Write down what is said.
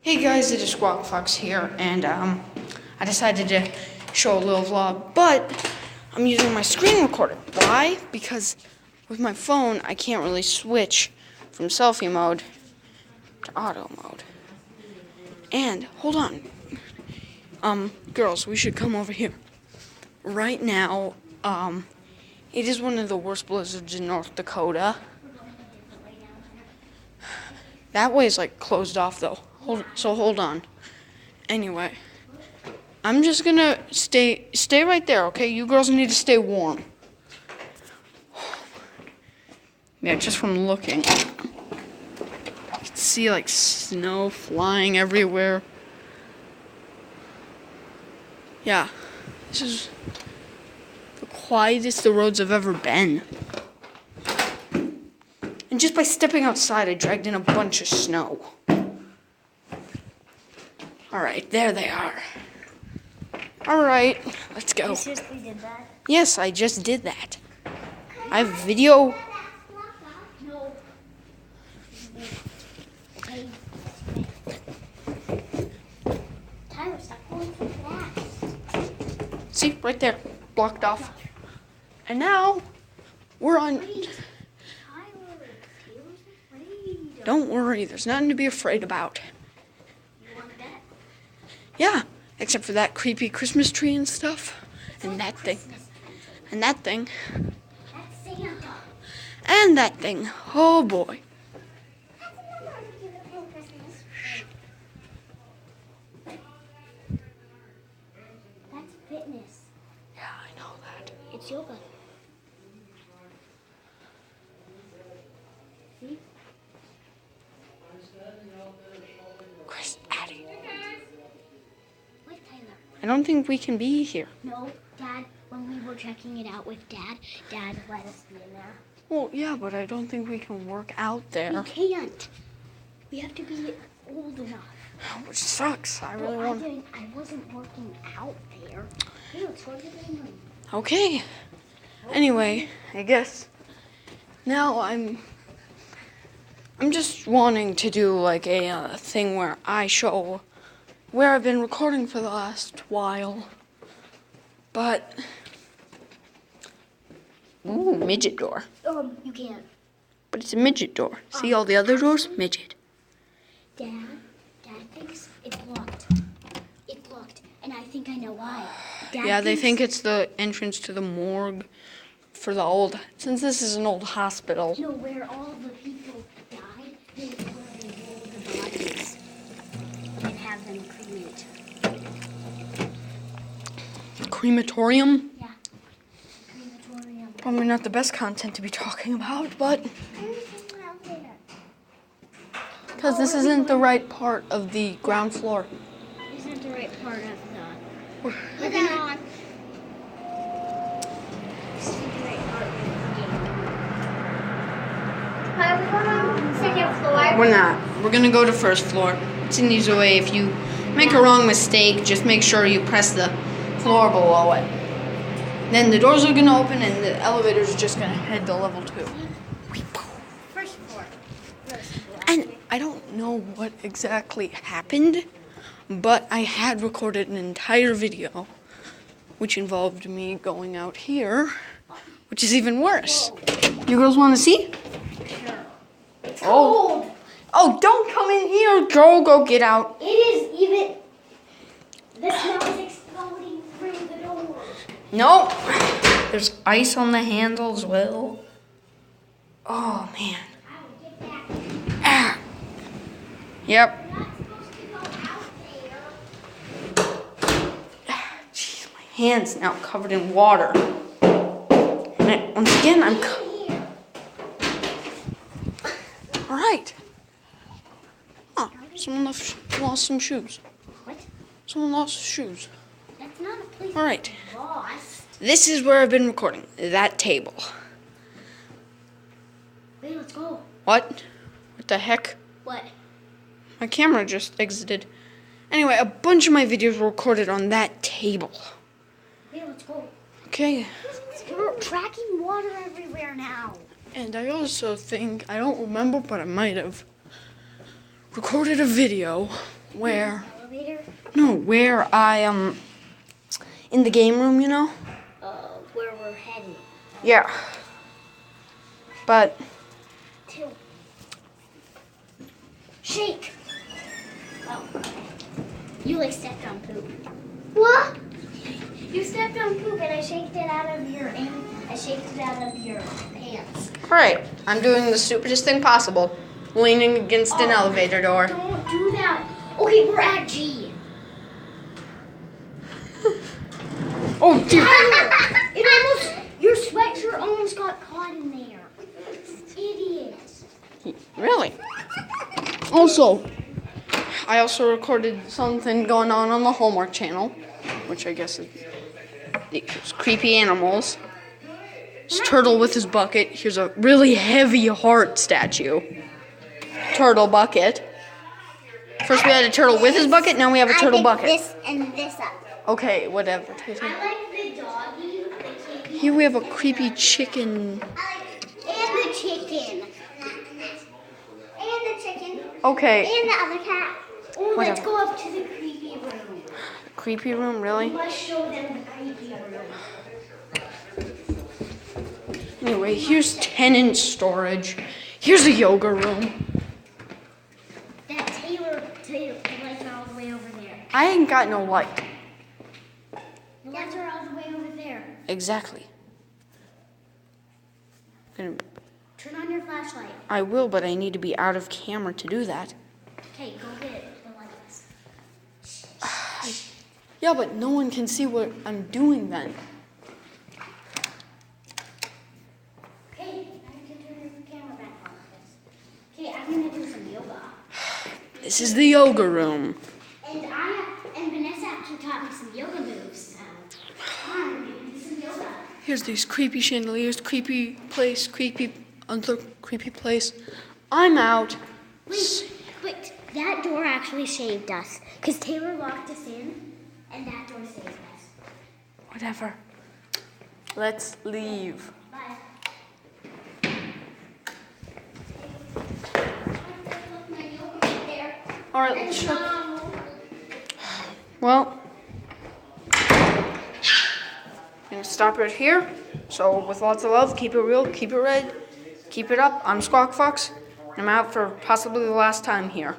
Hey guys, it is Squawk Fox here, and I decided to show a little vlog, but I'm using my screen recorder. Why? Because with my phone, I can't really switch from selfie mode to auto mode. And, hold on. Girls, we should come over here. Right now, it is one of the worst blizzards in North Dakota. That way is like closed off though. Hold on. Anyway, I'm just gonna stay right there, okay? You girls need to stay warm. Yeah, just from looking, you can see like snow flying everywhere. Yeah, this is the quietest the roads have ever been. And just by stepping outside, I dragged in a bunch of snow. Alright, there they are. Alright, let's go. You seriously did that? Yes, I just did that. I have video. No. Tyler, stop going so fast. See, right there, blocked off. And now, we're on... Tyler, Taylor's afraid. Don't worry, there's nothing to be afraid about. You want to bet? Yeah, except for that creepy Christmas tree and stuff. And that thing. And that thing. That's Santa. And that thing. Oh boy. That's another one to give it for Christmas. That's fitness. Yeah, I know that. It's yoga. See? Chris, Addie. What, Tyler? I don't think we can be here. No, Dad, when we were checking it out with Dad let us be in there. Well, yeah, but I don't think we can work out there. We can't. We have to be old enough. Which sucks. I really Well, want... I wasn't working out there. Hey, let's go to the game room. Okay. Anyway, I guess now I'm just wanting to do like a thing where I show where I've been recording for the last while. But ooh, midget door. You can't. But it's a midget door. See all the other doors? Midget. Dad thinks it's locked. It's locked, and I think I know why. Yeah, they think it's the entrance to the morgue for the old, since this is an old hospital. No, where all the people died, they roll the bodies and have them cremate. Crematorium? Yeah. Crematorium. Probably not the best content to be talking about, but Everything out there. because this isn't the right part of the ground floor. Isn't the right part of the... Put that on. This isn't the right part of the game. Are we going on second floor? We're not. We're gonna go to first floor. It's an easy way. If you make a wrong mistake, just make sure you press the floor below it. Then the doors are gonna open and the elevator's just gonna head to level 2. First floor. First floor. And I don't know what exactly happened, but I had recorded an entire video which involved me going out here, which is even worse. You girls want to see? Cold. Oh, don't come in here. Go get out. It is even... The snow is exploding through the doors. Nope. There's ice on the handle as well. Oh, man. I will get back. Ah. Yep. You're not supposed to go out there. Jeez, my hand's now covered in water. And once again, I'm... Here. All right. Oh, someone lost some shoes. What? Someone lost shoes. That's not a place All right. lost. This is where I've been recording. That table. Wait, let's go. What? What the heck? What? My camera just exited. Anyway, a bunch of my videos were recorded on that table. Wait, let's go. Okay. We're tracking water everywhere now. And I also think, I don't remember, but I might have recorded a video Where? Elevator? No, where I in the game room, you know? Where we're heading. Yeah. But To shake. Oh. You like stepped on poop. What? You stepped on poop and I shaked it out of your pants. alright, I'm doing the stupidest thing possible. Leaning against an elevator door. Don't do that. Okay, we're at G. Oh dear. Your sweatshirt almost got caught in there. Idiot. Really? Also, I also recorded something going on the Hallmark Channel, which I guess is creepy animals. This turtle with his bucket. Here's a really heavy heart statue. Turtle bucket. First we had a turtle with his bucket, now we have a turtle bucket. This and this up. Okay, whatever. I like the doggy, the kitty, Here we have a creepy chicken. and the chicken. And the chicken. Okay. And the other cat. Oh, let's Whatever. go up to the creepy room. Creepy room, really? We must show them the creepy room. Anyway, here's tenant storage. Here's a yoga room. That the lights are all the way over there. I ain't got no light. The lights are all the way over there. Exactly. Turn on your flashlight. I will, but I need to be out of camera to do that. Okay, go get the lights. Yeah, but no one can see what I'm doing then. Okay, I need to turn your camera back on. Okay, I'm gonna do some yoga. This is the yoga room. And Vanessa actually taught me some yoga moves. Come on, we're gonna do some yoga. Here's these creepy chandeliers, creepy place, other creepy place. I'm out. Wait, that door actually saved us. Because Taylor locked us in, and that door saved us. Whatever. Let's leave. Bye. All right, let's check. Well, I'm gonna stop right here. So with lots of love, keep it real, keep it red, keep it up. I'm Squawk Fox, and I'm out for possibly the last time here.